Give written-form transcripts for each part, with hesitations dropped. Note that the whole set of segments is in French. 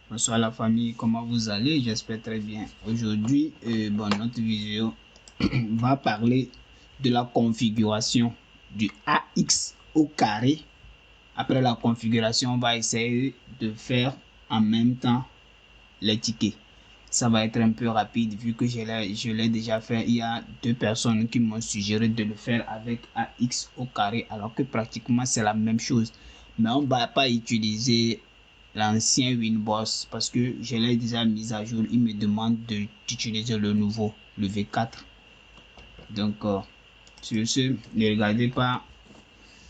Bonsoir la famille, comment vous allez? J'espère très bien. Aujourd'hui, notre vidéo va parler de la configuration du AX au carré. Après la configuration, on va essayer de faire en même temps les tickets. Ça va être un peu rapide vu que je l'ai déjà fait. Il y a deux personnes qui m'ont suggéré de le faire avec AX au carré alors que pratiquement c'est la même chose. Mais on ne va pas utiliser l'ancien Winboss parce que je l'ai déjà mis à jour. Il me demande d'utiliser le nouveau, le V4. Donc, sur ce, ne regardez pas.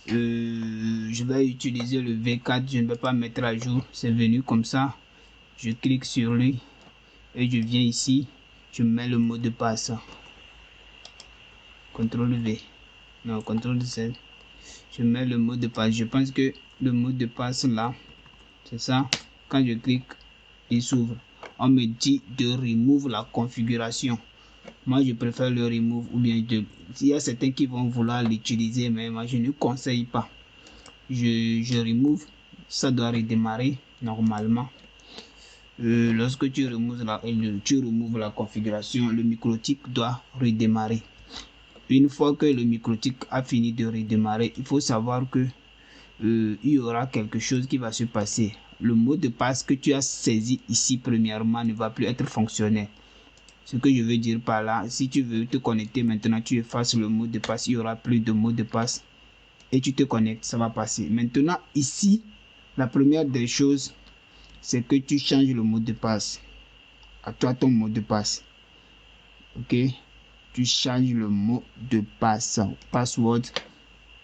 Je vais utiliser le V4. Je ne vais pas mettre à jour. C'est venu comme ça. Je clique sur lui et je viens ici. Je mets le mot de passe. CTRL V. Non, CTRL Z. Je mets le mot de passe. Je pense que le mot de passe là, c'est ça. Quand je clique, il s'ouvre. On me dit de remove la configuration. Moi, je préfère le remove ou bien il y a certains qui vont vouloir l'utiliser, mais moi, je ne conseille pas. Je remove. Ça doit redémarrer normalement. Lorsque tu removes la configuration, le microtik doit redémarrer. Une fois que le microtik a fini de redémarrer, il faut savoir que il y aura quelque chose qui va se passer. Le mot de passe que tu as saisi ici premièrement ne va plus être fonctionnel. Ce que je veux dire par là, si tu veux te connecter maintenant, tu effaces le mot de passe, il n'y aura plus de mot de passe et tu te connectes, ça va passer. Maintenant, ici, la première des choses, c'est que tu changes le mot de passe. À toi ton mot de passe. Ok? Tu changes le mot de passe. Password.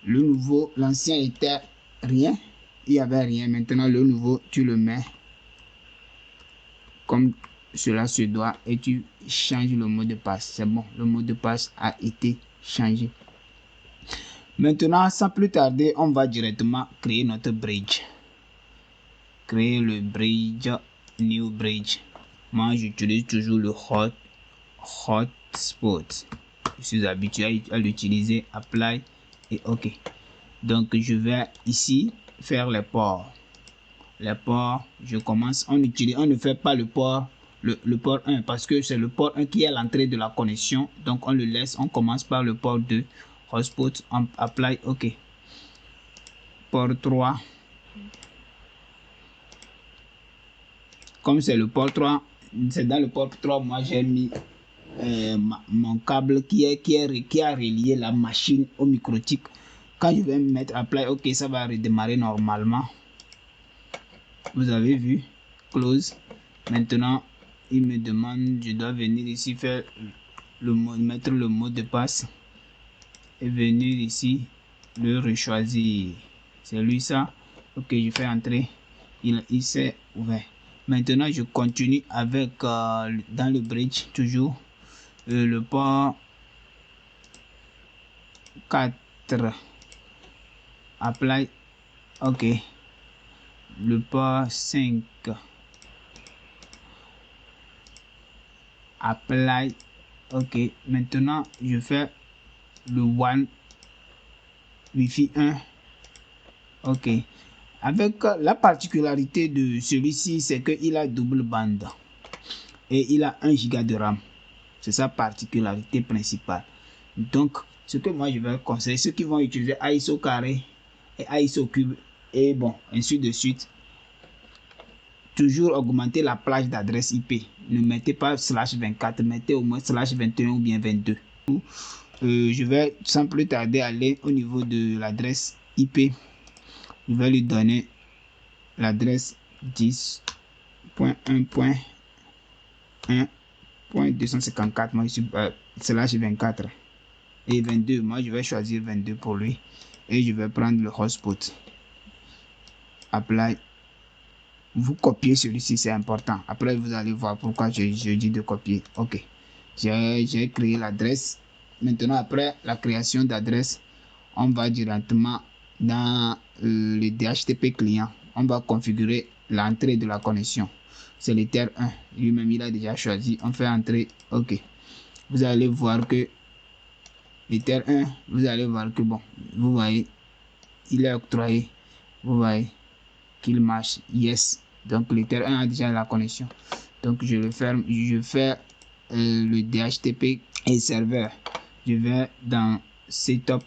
Le nouveau, l'ancien était rien. Il n'y avait rien. Maintenant, le nouveau, tu le mets comme cela se doit et tu changes le mot de passe. C'est bon. Le mot de passe a été changé. Maintenant, sans plus tarder, on va directement créer notre bridge. Créer le bridge, new bridge. Moi, j'utilise toujours le hotspot. Je suis habitué à l'utiliser, apply et ok. Donc je vais ici faire les ports. Les ports, je commence, on ne fait pas le port, le port 1 parce que c'est le port 1 qui est l'entrée de la connexion. Donc on le laisse, on commence par le port 2, hotspot, on apply, ok. Port 3. Comme c'est le port 3, c'est dans le port 3, moi j'ai mis mon câble qui a relié la machine au microtik. Quand je vais me mettre apply, ok, ça va redémarrer normalement. Vous avez vu, close. Maintenant, il me demande, je dois venir ici faire mettre le mot de passe et venir ici le rechoisir. C'est lui ça. Ok, je fais entrer. Il s'est ouvert. Maintenant, je continue avec dans le bridge toujours le port 4. Apply. Ok. Le port 5. Apply. Ok. Maintenant, je fais le one Wi-Fi 1. Ok. Avec la particularité de celui-ci, c'est qu'il a double bande et il a 1 Go de RAM. C'est sa particularité principale. Donc, ce que moi je vais conseiller, ceux qui vont utiliser AX au carré et AX au cube et bon, ainsi de suite, toujours augmenter la plage d'adresse IP. Ne mettez pas /24, mettez au moins /21 ou bien 22. Je vais sans plus tarder aller au niveau de l'adresse IP. Je vais lui donner l'adresse 10.1.1.254. Moi, je suis /24 et 22. Moi, je vais choisir 22 pour lui et je vais prendre le hotspot. Apply. Vous copiez celui-ci, c'est important. Après, vous allez voir pourquoi je dis de copier. Ok. J'ai créé l'adresse. Maintenant, après la création d'adresse, on va directement dans le DHCP client. On va configurer l'entrée de la connexion. C'est l'Ether 1. Lui-même, il a déjà choisi. On fait entrer. Ok. Vous allez voir que l'Ether 1, vous allez voir que bon, vous voyez, il est octroyé. Vous voyez qu'il marche. Yes. Donc lecteur 1 a déjà la connexion. Donc je le ferme, je fais le DHTTP et serveur. Je vais dans Setup.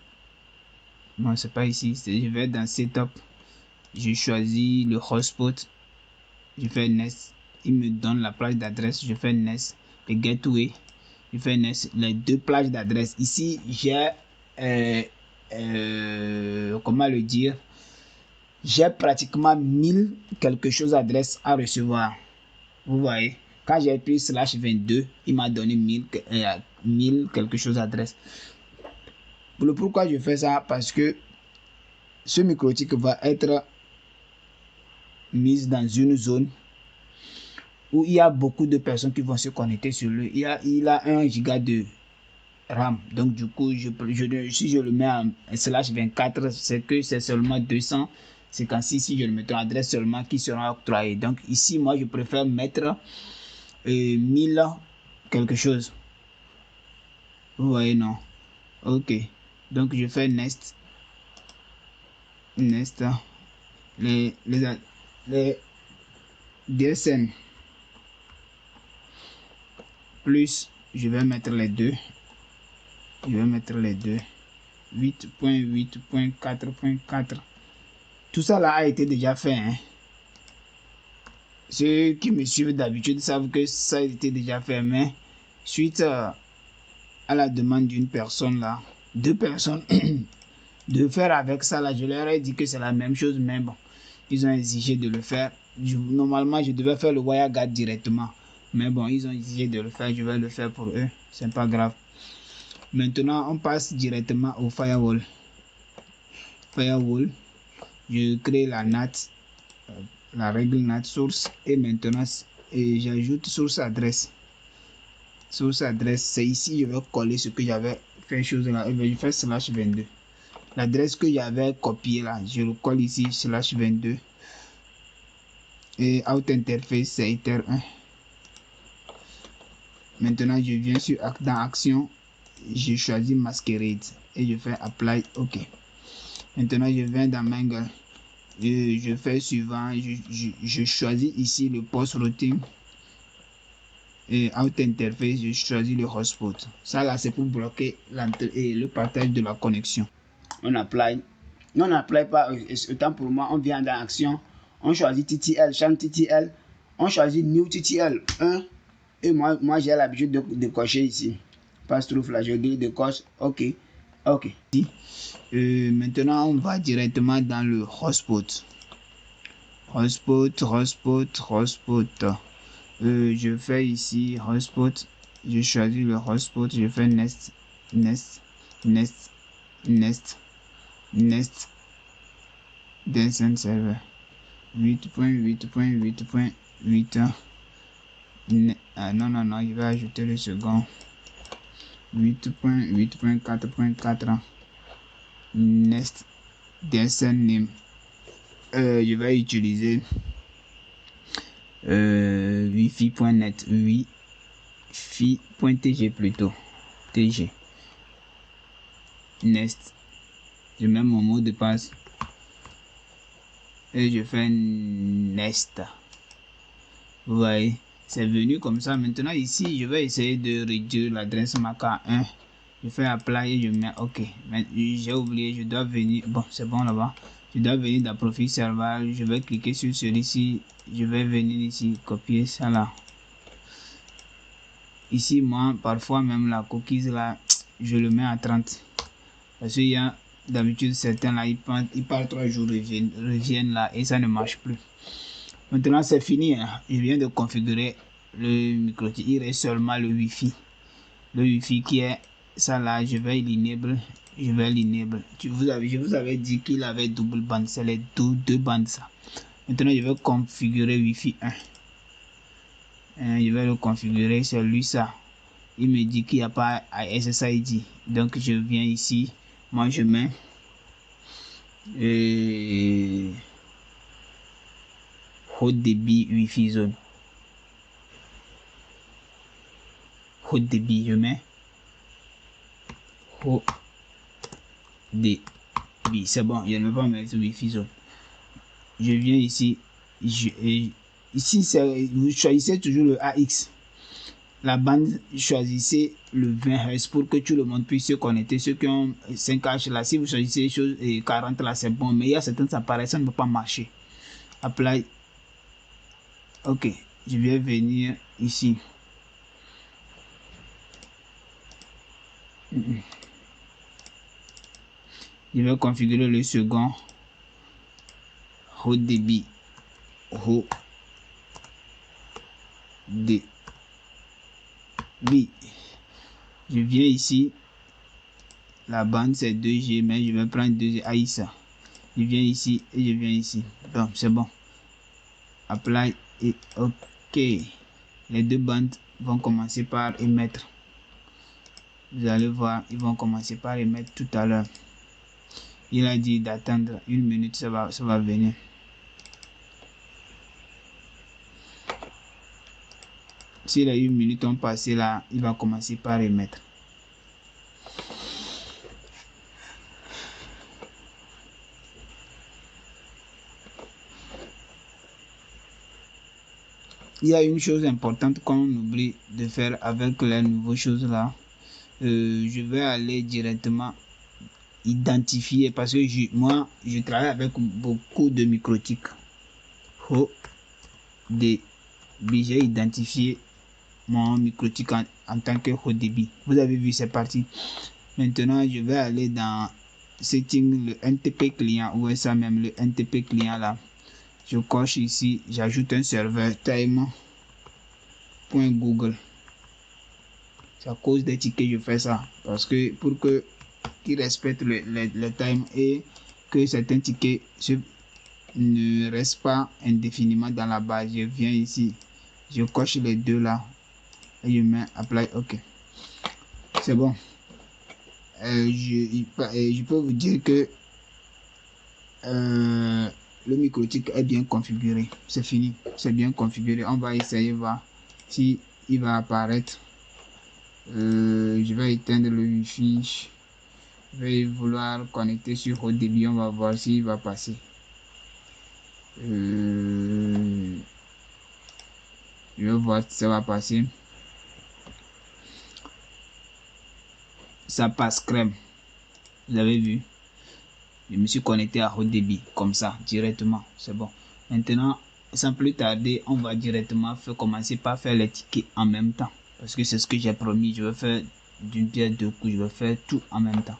Non, c'est pas ici. Je vais dans Setup. Je choisis le hotspot. Je fais Nest. Il me donne la plage d'adresse. Je fais Nest. Le gateway. Je fais Nest. Les deux plages d'adresse. Ici, j'ai comment le dire? J'ai pratiquement 1000 quelque chose d'adresses à recevoir. Vous voyez, quand j'ai pris /22, il m'a donné 1000 quelque chose d'adresses. Pourquoi je fais ça? Parce que ce microtique va être mis dans une zone où il y a beaucoup de personnes qui vont se connecter sur lui. Il a 1 giga de RAM. Donc du coup, si je le mets en /24, c'est que c'est seulement 256 si je le mets en adresse seulement qui seront octroyées. Donc ici, moi, je préfère mettre 1000 quelque chose. Vous voyez, non? Ok. Donc je fais Nest. Les DSN. Plus, je vais mettre les deux. 8.8.4.4. Tout ça là a été déjà fait. Hein. Ceux qui me suivent d'habitude savent que ça a été déjà fait. Mais suite à la demande d'une personne là, 2 personnes, de faire avec ça là, je leur ai dit que c'est la même chose. Mais bon, ils ont exigé de le faire. Normalement, je devais faire le WireGuard directement. Mais bon, ils ont exigé de le faire. Je vais le faire pour eux. C'est pas grave. Maintenant, on passe directement au firewall. Firewall, je crée la NAT, la règle NAT source et maintenant j'ajoute source adresse. Source adresse, c'est ici je vais coller ce que j'avais fait chose là. Je fais /22. L'adresse que j'avais copiée là, je le colle ici /22 et out interface c'est ether1. Maintenant je viens dans action, je choisis masquerade et je fais apply OK. Maintenant je viens dans Mangle, je fais suivant, je choisis ici le post routing et out interface, je choisis le hotspot. Ça là c'est pour bloquer l'entrée et le partage de la connexion. On apply pas, autant pour moi, on vient dans action, on choisit TTL, champ TTL, on choisit new TTL 1 et moi j'ai l'habitude de cocher ici. Pass-through flash, de coche, OK. Maintenant on va directement dans le hotspot. Je fais ici hotspot, je choisis le hotspot, je fais nest DSN server 8.8.8.8. Non, je vais ajouter le second 8.8.4.4 nest DSN name. Je vais utiliser wifi.net, wifi.tg plutôt, tg nest. Je mets mon mot de passe et je fais nest. Vous voyez, c'est venu comme ça. Maintenant ici je vais essayer de réduire l'adresse MAC à 1. Je fais apply et je mets OK. J'ai oublié, je dois venir, bon c'est bon là-bas, je dois venir dans profil serveur. Je vais cliquer sur celui-ci, je vais venir ici copier ça là. Ici moi parfois même la cookies là, je le mets à 30 parce qu'il y a d'habitude certains là, ils partent 3 jours, reviennent là et ça ne marche plus. Maintenant c'est fini, hein. Je viens de configurer le micro, il reste seulement le wifi. Le wifi qui est ça là, je vais l'enable. Je vous avais dit qu'il avait double bande, c'est les deux bandes ça. Maintenant je vais configurer wifi 1. Je vais le configurer, c'est lui ça. Il me dit qu'il n'y a pas SSID. Donc je viens ici, moi je mets haut débit wifi zone. Haut débit, je mets haut débit. C'est bon, je ne vais pas mettre wifi zone. Je viens ici, ici, vous choisissez toujours le AX. La bande, choisissez le 20 Hz pour que tout le monde puisse se connecter. Ceux qui ont 5H là, si vous choisissez les choses 40 là, c'est bon. Mais il y a certains appareils, ça ne peut pas marcher. Apply. Ok, je vais venir ici. Je vais configurer le second. Haut débit. Haut débit. Je viens ici. La bande c'est 2G, mais je vais prendre 2G AISA. Je viens ici et je viens ici. Donc c'est bon. Apply et OK. Les deux bandes vont commencer par émettre. Vous allez voir, ils vont commencer par émettre tout à l'heure. Il a dit d'attendre 1 minute, ça va venir. Si les 1 minute ont passé là, il va commencer par émettre. Il y a une chose importante qu'on oublie de faire avec les nouvelles choses là. Je vais aller directement identifier parce que moi je travaille avec beaucoup de microtiques. J'ai identifié mon microtique en tant que haut débit. Vous avez vu, c'est parti. Maintenant je vais aller dans setting, le NTP client, ou ça même le NTP client là. Je coche ici, j'ajoute un serveur time.google. C'est à cause des tickets que je fais ça, parce que pour que qu'il respecte le time et que certains tickets ne restent pas indéfiniment dans la base, je viens ici, je coche les deux là et je mets apply. OK, c'est bon. Je peux vous dire que le microtique est bien configuré. C'est fini, c'est bien configuré. On va essayer voir si il va apparaître. Je vais éteindre le wifi. Je vais vouloir connecter sur haut débit. On va voir s'il va passer. Je vais voir si ça va passer. Ça passe crème. Vous avez vu? Je me suis connecté à haut débit comme ça directement. C'est bon. Maintenant, sans plus tarder, on va directement commencer par faire les tickets en même temps. Parce que c'est ce que j'ai promis. Je vais faire d'une pierre deux coups. Je vais faire tout en même temps.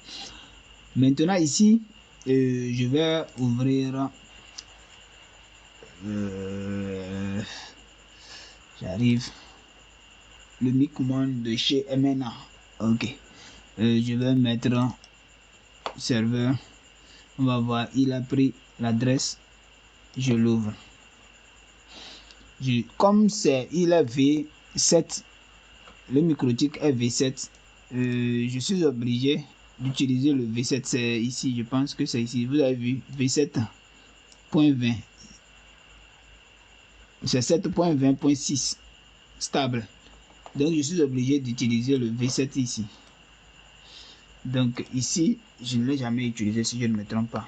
Maintenant ici, je vais ouvrir. J'arrive. Le Micmon de chez MNA. OK. Je vais mettre serveur. On va voir. Il a pris l'adresse. Je l'ouvre. Comme il est V7, le microtique est V7, je suis obligé d'utiliser le V7. C'est ici, je pense que c'est ici. Vous avez vu, V7.20. C'est 7.20.6 stable. Donc je suis obligé d'utiliser le V7 ici. Donc ici, je ne l'ai jamais utilisé si je ne me trompe pas.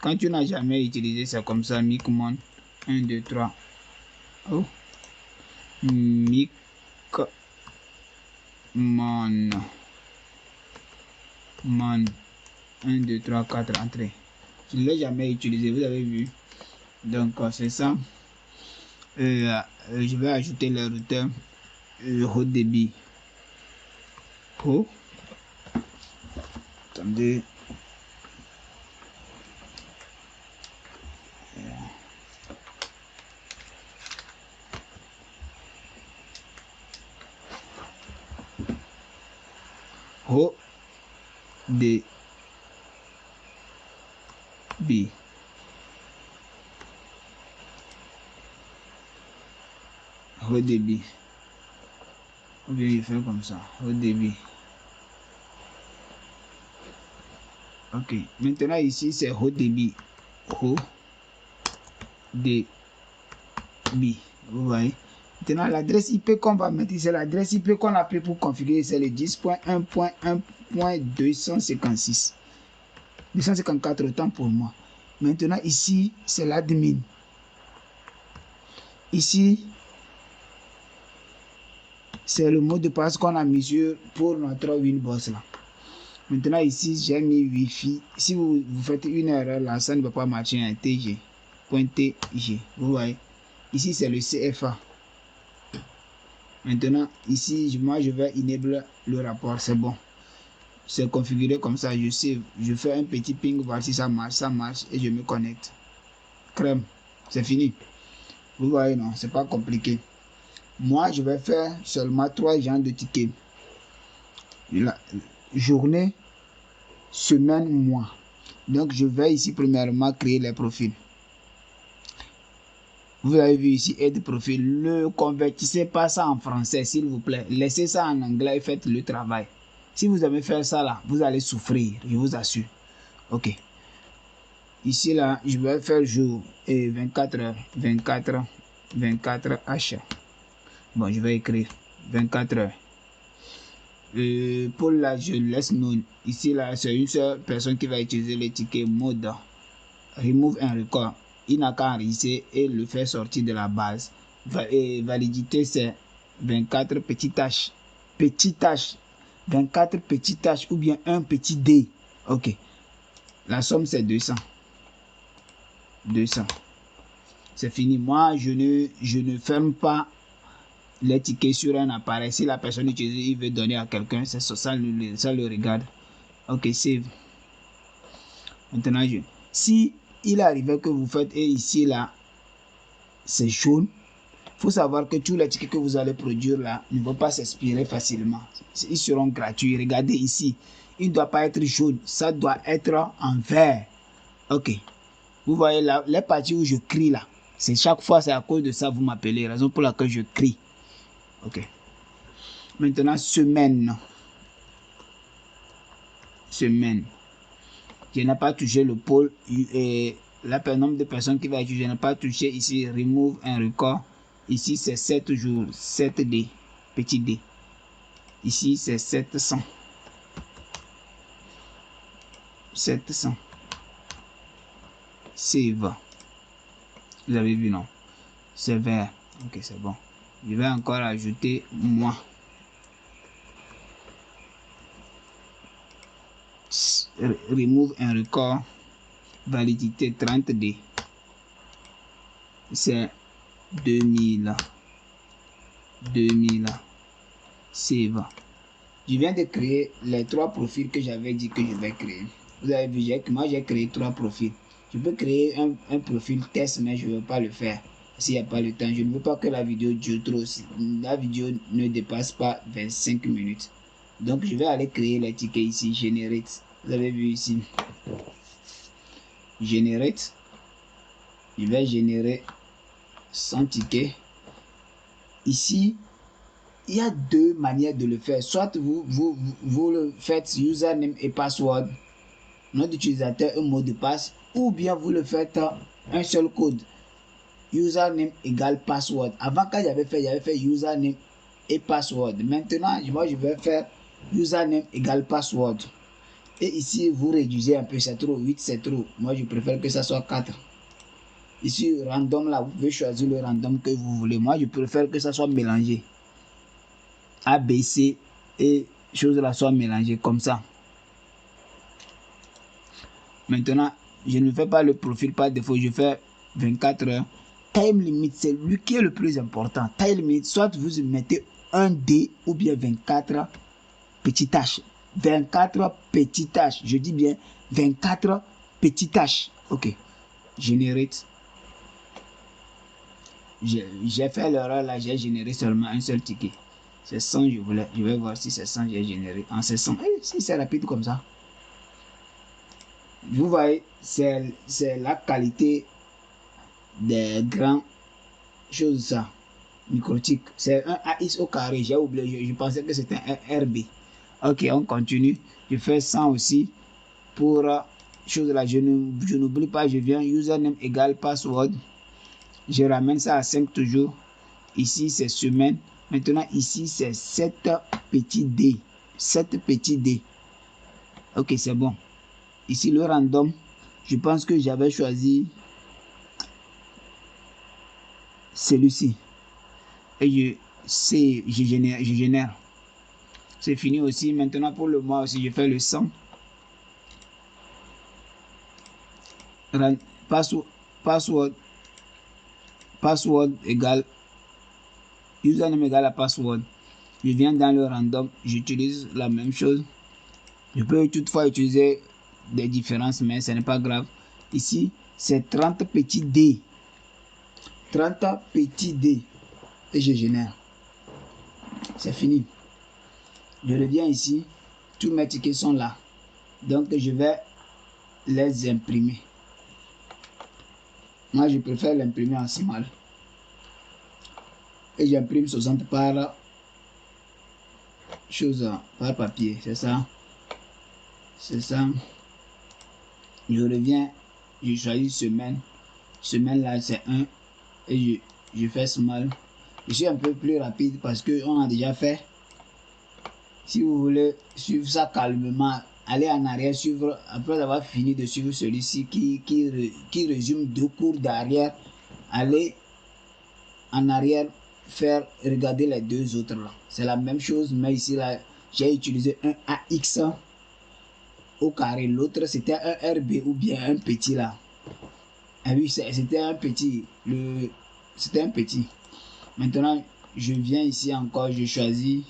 Quand tu n'as jamais utilisé, c'est comme ça, Micmon 1, 2, 3. Oh. Micmon 1, 2, 3, 4 entrées. Je ne l'ai jamais utilisé, vous avez vu. Donc c'est ça. Je vais ajouter le routeur haut débit. Attendez. Haut débit. Haut débit. Ou bien je fais comme ça. Haut débit. OK. Maintenant ici c'est haut débit. Haut débit. Vous voyez. Maintenant l'adresse IP qu'on va mettre, c'est l'adresse IP qu'on a pris pour configurer, c'est le 10.1.1.256. 254 autant pour moi. Maintenant ici c'est l'admin. ici, c'est le mot de passe qu'on a mis pour notre Winbox là. Maintenant ici, j'ai mis Wi-Fi. Si vous faites une erreur là, ça ne va pas marcher en TG. Vous voyez. Ici, c'est le CFA. Maintenant, ici, moi, je vais enable le rapport. C'est bon. C'est configuré comme ça. Je sais. Je fais un petit ping, voir si ça marche. Ça marche et je me connecte. Crème. C'est fini. Vous voyez, non, c'est pas compliqué. Moi, je vais faire seulement 3 genres de tickets. La journée, semaine, mois. Donc, je vais ici premièrement créer les profils. Vous avez vu ici, aide profil. Ne convertissez pas ça en français, s'il vous plaît. Laissez ça en anglais et faites le travail. Si vous avez fait ça là, vous allez souffrir, je vous assure. Ok. Ici là, je vais faire jour et 24 heures. 24 H. Bon, je vais écrire 24 heures. Pour là, je laisse non. Ici là, c'est une seule personne qui va utiliser le ticket mode. Remove un record. Il n'a qu'à enregistrer et le faire sortir de la base. Et validité, c'est 24 petites tâches. Petites tâches. 24 petites tâches ou bien un petit D. Ok. La somme, c'est 200. 200. C'est fini. Moi, je ne ferme pas les tickets sur un appareil. Si la personne utilise, il veut donner à quelqu'un, c'est ça le regarde. Ok, save. Maintenant, si il arrive que vous faites et ici là, c'est jaune, il faut savoir que tous les tickets que vous allez produire là ne vont pas s'expirer facilement. Ils seront gratuits. Regardez ici, il ne doit pas être jaune, ça doit être en vert. Ok. Vous voyez là, les parties où je crie là, c'est chaque fois, c'est à cause de ça vous m'appelez, raison pour laquelle je crie. Ok. Maintenant, semaine. Semaine. Je n'ai pas touché le pôle et le nombre de personnes qui va utiliser. Je n'ai pas touché ici, remove un record. Ici, c'est 7 jours, 7D, petit D. Ici, c'est 700. 700. Save. Vous avez vu, non? C'est vert. Ok, c'est bon. Je vais encore ajouter moi. Remove un record. Validité 30D. C'est 2000. 2000. Save. Je viens de créer les 3 profils que j'avais dit que je vais créer. Vous avez vu, moi j'ai créé 3 profils. Je peux créer un profil test, mais je ne veux pas le faire. S'il n'y a pas le temps, je ne veux pas que la vidéo dure trop. La vidéo ne dépasse pas 25 minutes. Donc je vais aller créer les tickets ici, Generate. Vous avez vu ici. Generate. Je vais générer 100 tickets. Ici, il y a 2 manières de le faire. Soit vous le faites username et password, nom d'utilisateur et mot de passe, ou bien vous le faites un seul code. Username égale password. Avant, quand j'avais fait username et password. Maintenant, moi, je vais faire username égale password. Et ici, vous réduisez un peu, c'est trop. 8, c'est trop. Moi, je préfère que ça soit 4. Ici, random, là, vous pouvez choisir le random que vous voulez. Moi, je préfère que ça soit mélangé. A, B, C et choses là soient mélangées comme ça. Maintenant, je ne fais pas le profil par défaut, je fais 24 heures. Time limit, c'est lui qui est le plus important. Time limit, soit vous mettez un D ou bien 24 petites tâches. 24 petites tâches. Je dis bien 24 petites tâches. Ok. Generate. J'ai fait l'erreur là, j'ai généré seulement un seul ticket. C'est 100, je vais voir si c'est 100, j'ai généré. En c'est 100. Si c'est rapide comme ça. Vous voyez, c'est la qualité des grands choses ça. Microtique. C'est un AX au carré. J'ai oublié, je pensais que c'était un RB. Ok, on continue. Je fais 100 aussi pour chose là. Je n'oublie pas, je viens username égale password. Je ramène ça à 5 toujours. Ici, c'est semaine. Maintenant, ici, c'est 7 petits D. 7 petits D. Ok, c'est bon. Ici, le random. Je pense que j'avais choisi celui-ci. Et je génère. C'est fini aussi. Maintenant, pour le mois aussi, je fais le 100. Password égale username égale à password. Je viens dans le random, j'utilise la même chose. Je peux toutefois utiliser des différences, mais ce n'est pas grave. Ici, c'est 30 petits dés. 30 petits dés. Et je génère. C'est fini. Je reviens ici. Tous mes tickets sont là. Donc, je vais les imprimer. Moi, je préfère l'imprimer en small. Et j'imprime 60 par par papier. C'est ça. C'est ça. Je reviens. Je choisis semaine. Semaine là, c'est 1. Et je fais small. Je suis un peu plus rapide parce qu'on a déjà fait. Si vous voulez suivre ça calmement, allez en arrière, suivre, après avoir fini de suivre celui-ci qui résume 2 cours d'arrière, allez en arrière, regarder les 2 autres là. C'est la même chose, mais ici là, j'ai utilisé un AX au carré. L'autre c'était un RB ou bien un petit là. Ah oui, c'était un petit. C'était un petit. Maintenant, je viens ici encore, je choisis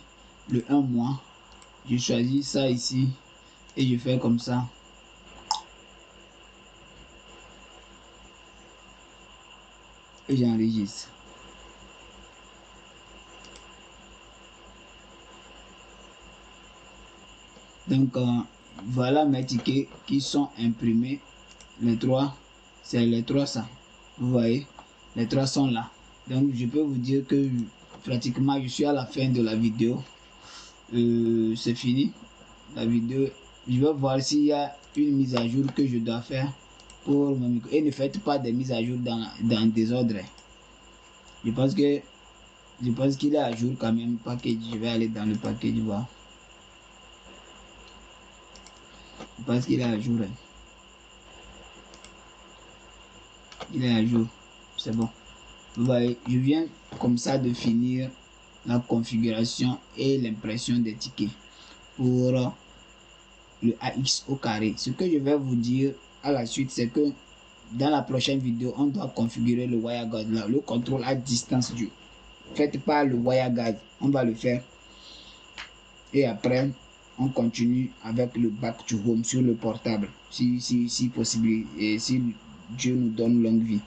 le 1 mois. Je choisis ça ici et je fais comme ça. Et j'enregistre. Donc, voilà mes tickets qui sont imprimés. Les 3, c'est les 3 ça. Vous voyez, les 3 sont là. Donc, je peux vous dire que pratiquement, je suis à la fin de la vidéo. C'est fini. La vidéo, je vais voir s'il y a une mise à jour que je dois faire pour mon micro. Et ne faites pas des mises à jour dans désordre. Je pense qu'il est à jour quand même. Package, je vais aller dans le package voir. Je pense qu'il est à jour. Il est à jour. C'est bon. Vous voyez, je viens comme ça de finir la configuration et l'impression des tickets pour le AX au carré. Ce que je vais vous dire à la suite, c'est que dans la prochaine vidéo, on doit configurer le WireGuard, le contrôle à distance du. Faites pas le WireGuard, on va le faire. Et après, on continue avec le back to home sur le portable, si possible, et si Dieu nous donne longue vie.